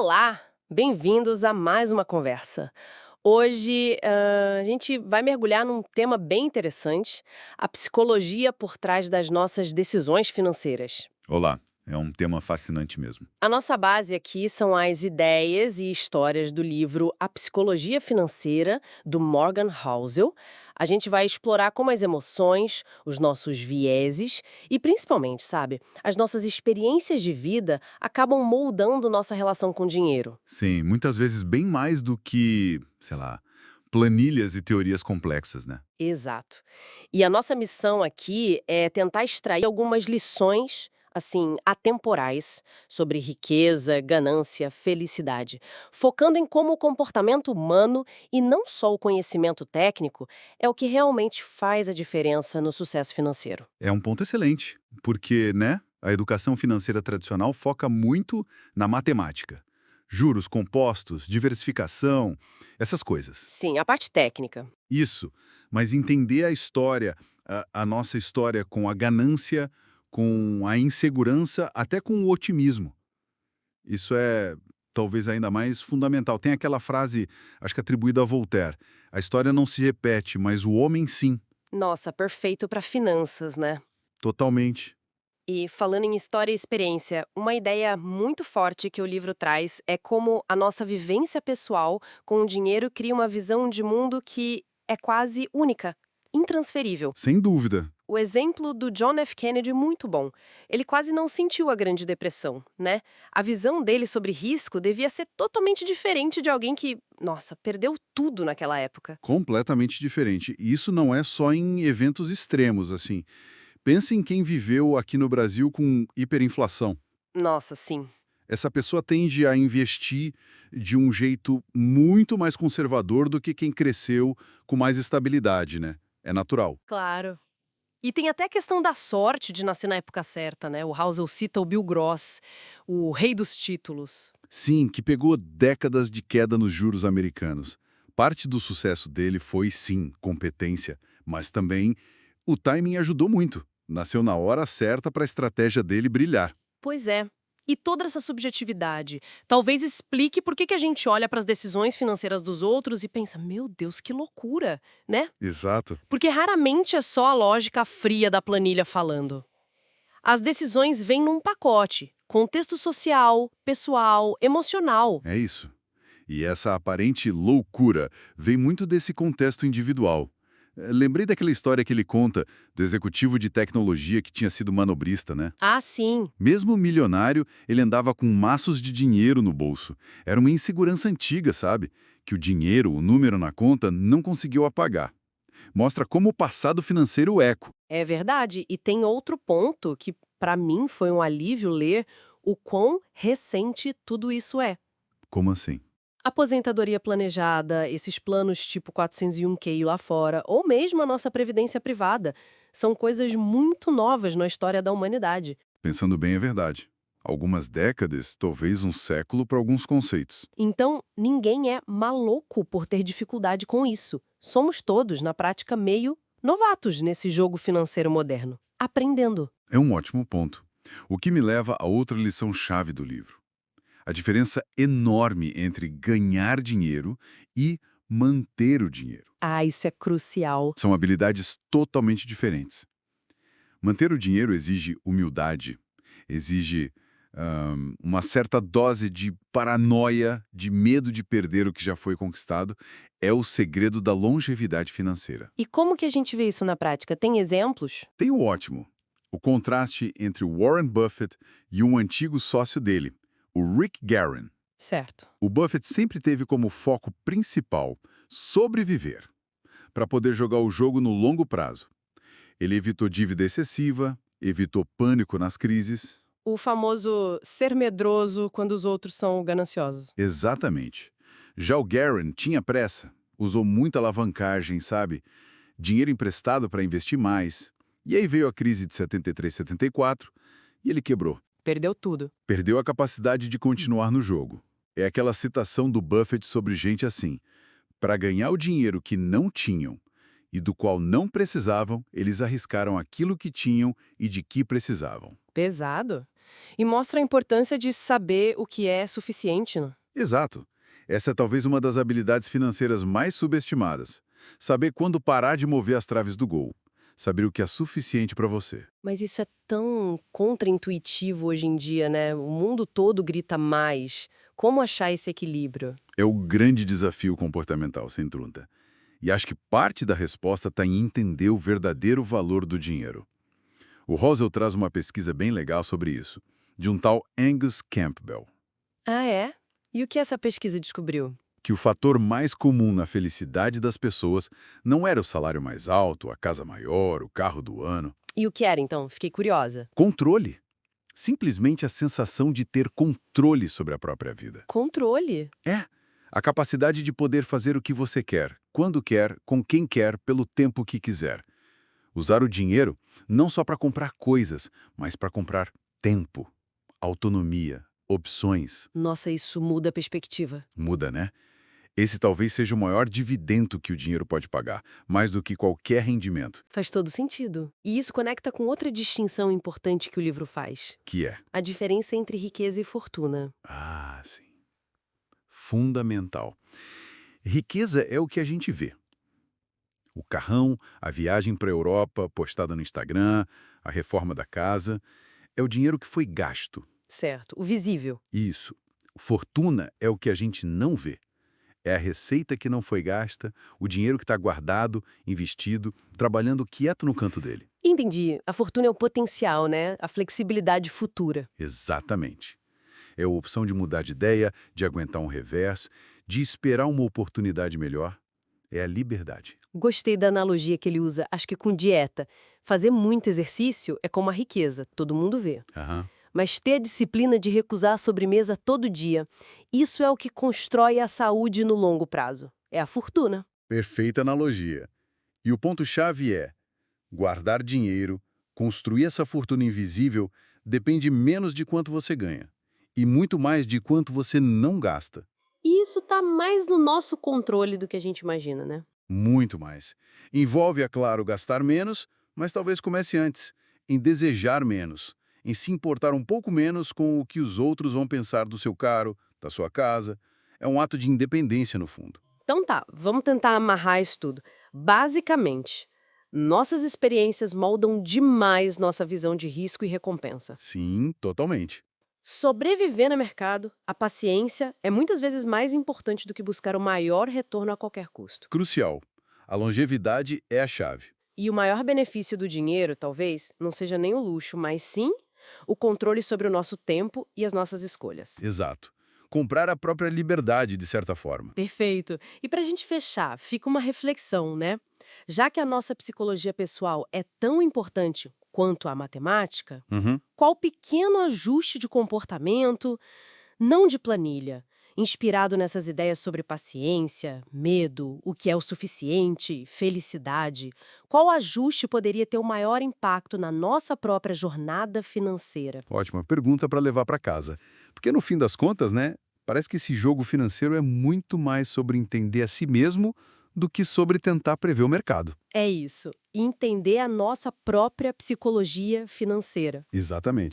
Olá, bem-vindos a mais uma conversa. Hoje, a gente vai mergulhar num tema bem interessante, a psicologia por trás das nossas decisões financeiras. Olá, é um tema fascinante mesmo. A nossa base aqui são as ideias e histórias do livro A Psicologia Financeira, do Morgan Housel. A gente vai explorar como as emoções, os nossos vieses e, principalmente, sabe, as nossas experiências de vida acabam moldando nossa relação com o dinheiro. Sim, muitas vezes bem mais do que, sei lá, planilhas e teorias complexas, né? Exato. E a nossa missão aqui é tentar extrair algumas lições, assim, atemporais sobre riqueza, ganância, felicidade, focando em como o comportamento humano e não só o conhecimento técnico é o que realmente faz a diferença no sucesso financeiro. É um ponto excelente, porque, né, a educação financeira tradicional foca muito na matemática. Juros compostos, diversificação, essas coisas. Sim, a parte técnica. Isso, mas entender a história, a nossa história com a ganância, com a insegurança, até com o otimismo. Isso é talvez ainda mais fundamental. Tem aquela frase, acho que atribuída a Voltaire: a história não se repete, mas o homem sim, Nossa, perfeito para finanças, né? totalmente. E falando em história e experiência, uma ideia muito forte que o livro traz é como a nossa vivência pessoal com o dinheiro cria uma visão de mundo que é quase única, intransferível. Sem dúvida. O exemplo do John F. Kennedy é muito bom. Ele quase não sentiu a Grande Depressão, né? A visão dele sobre risco devia ser totalmente diferente de alguém que, nossa, perdeu tudo naquela época. Completamente diferente. E isso não é só em eventos extremos, assim. Pense em quem viveu aqui no Brasil com hiperinflação. Nossa, sim. Essa pessoa tende a investir de um jeito muito mais conservador do que quem cresceu com mais estabilidade, né? É natural. Claro. E tem até a questão da sorte de nascer na época certa, né? O Housel cita o Bill Gross, o rei dos títulos. Sim, que pegou décadas de queda nos juros americanos. Parte do sucesso dele foi, sim, competência, mas também o timing ajudou muito. Nasceu na hora certa para a estratégia dele brilhar. Pois é. E toda essa subjetividade talvez explique por que que a gente olha para as decisões financeiras dos outros e pensa, meu Deus, que loucura, né? Exato. Porque raramente é só a lógica fria da planilha falando. As decisões vêm num pacote, contexto social, pessoal, emocional. É isso. E essa aparente loucura vem muito desse contexto individual. Lembrei daquela história que ele conta do executivo de tecnologia que tinha sido manobrista, né? Ah, sim. Mesmo milionário, ele andava com maços de dinheiro no bolso. Era uma insegurança antiga, sabe? Que o dinheiro, o número na conta, não conseguiu apagar. Mostra como o passado financeiro eco. É verdade. E tem outro ponto que, para mim, foi um alívio ler o quão recente tudo isso é. Como assim? Aposentadoria planejada, esses planos tipo 401(k) lá fora, ou mesmo a nossa previdência privada, são coisas muito novas na história da humanidade. Pensando bem, é verdade. Algumas décadas, talvez um século para alguns conceitos. Então, ninguém é maluco por ter dificuldade com isso. Somos todos, na prática, meio novatos nesse jogo financeiro moderno, aprendendo. É um ótimo ponto. O que me leva a outra lição-chave do livro. A diferença enorme entre ganhar dinheiro e manter o dinheiro. Ah, isso é crucial. São habilidades totalmente diferentes. Manter o dinheiro exige humildade, exige uma certa dose de paranoia, de medo de perder o que já foi conquistado. É o segredo da longevidade financeira. E como que a gente vê isso na prática? Tem exemplos? Tem o ótimo, o contraste entre o Warren Buffett e um antigo sócio dele, o Rick Guerin. Certo. O Buffett sempre teve como foco principal sobreviver, para poder jogar o jogo no longo prazo. Ele evitou dívida excessiva, evitou pânico nas crises. O famoso ser medroso quando os outros são gananciosos. Exatamente. Já o Guerin tinha pressa, usou muita alavancagem, sabe? Dinheiro emprestado para investir mais. E aí veio a crise de 73, 74 e ele quebrou. Perdeu tudo. Perdeu a capacidade de continuar no jogo. É aquela citação do Buffett sobre gente assim: para ganhar o dinheiro que não tinham e do qual não precisavam, eles arriscaram aquilo que tinham e de que precisavam. Pesado. E mostra a importância de saber o que é suficiente, né? Exato. Essa é talvez uma das habilidades financeiras mais subestimadas. Saber quando parar de mover as traves do gol. Saber o que é suficiente para você. Mas isso é tão contraintuitivo hoje em dia, né? O mundo todo grita mais. Como achar esse equilíbrio? É o grande desafio comportamental, sem trunta. E acho que parte da resposta está em entender o verdadeiro valor do dinheiro. O Rosel traz uma pesquisa bem legal sobre isso, de um tal Angus Campbell, Ah, é? E o que essa pesquisa descobriu? que o fator mais comum na felicidade das pessoas não era o salário mais alto, a casa maior, o carro do ano. E o que era, então? Fiquei curiosa. Controle. Simplesmente a sensação de ter controle sobre a própria vida. Controle. É, a capacidade de poder fazer o que você quer, quando quer, com quem quer, pelo tempo que quiser. Usar o dinheiro não só para comprar coisas, mas para comprar tempo, autonomia, opções. Nossa, isso muda a perspectiva. Muda, né? Esse talvez seja o maior dividendo que o dinheiro pode pagar, mais do que qualquer rendimento, Faz todo sentido. E isso conecta com outra distinção importante que o livro faz: que é, a diferença entre riqueza e fortuna. sim, fundamental. Riqueza é o que a gente vê. O carrão, a viagem para a Europa postada no Instagram, a reforma da casa, é o dinheiro que foi gasto. Certo. O visível. Isso. Fortuna é o que a gente não vê. É a receita que não foi gasta, o dinheiro que está guardado, investido, trabalhando quieto no canto dele. Entendi. A fortuna é o potencial, né? A flexibilidade futura. Exatamente. É a opção de mudar de ideia, de aguentar um revés, de esperar uma oportunidade melhor. É a liberdade. Gostei da analogia que ele usa, acho que com dieta. Fazer muito exercício é como a riqueza, todo mundo vê. Aham. Mas ter a disciplina de recusar a sobremesa todo dia, isso é o que constrói a saúde no longo prazo. É a fortuna. Perfeita analogia. E o ponto-chave é: guardar dinheiro, construir essa fortuna invisível, depende menos de quanto você ganha e muito mais de quanto você não gasta. E isso está mais no nosso controle do que a gente imagina, né? Muito mais. Envolve, é claro, gastar menos, mas talvez comece antes, em desejar menos, em se importar um pouco menos com o que os outros vão pensar do seu carro, da sua casa. É um ato de independência, no fundo. Então tá, vamos tentar amarrar isso tudo. Basicamente, nossas experiências moldam demais nossa visão de risco e recompensa. Sim, totalmente. Sobreviver no mercado, a paciência é muitas vezes mais importante do que buscar o maior retorno a qualquer custo. Crucial. A longevidade é a chave. E o maior benefício do dinheiro, talvez, não seja nem o luxo, mas sim o controle sobre o nosso tempo e as nossas escolhas. Exato. Comprar a própria liberdade, de certa forma. Perfeito. E para a gente fechar, fica uma reflexão, né? Já que a nossa psicologia pessoal é tão importante quanto a matemática, Uhum. qual pequeno ajuste de comportamento, não de planilha, inspirado nessas ideias sobre paciência, medo, o que é o suficiente, felicidade, qual ajuste poderia ter o maior impacto na nossa própria jornada financeira? Ótima pergunta para levar para casa. Porque no fim das contas, né, parece que esse jogo financeiro é muito mais sobre entender a si mesmo do que sobre tentar prever o mercado. É isso, entender a nossa própria psicologia financeira. Exatamente.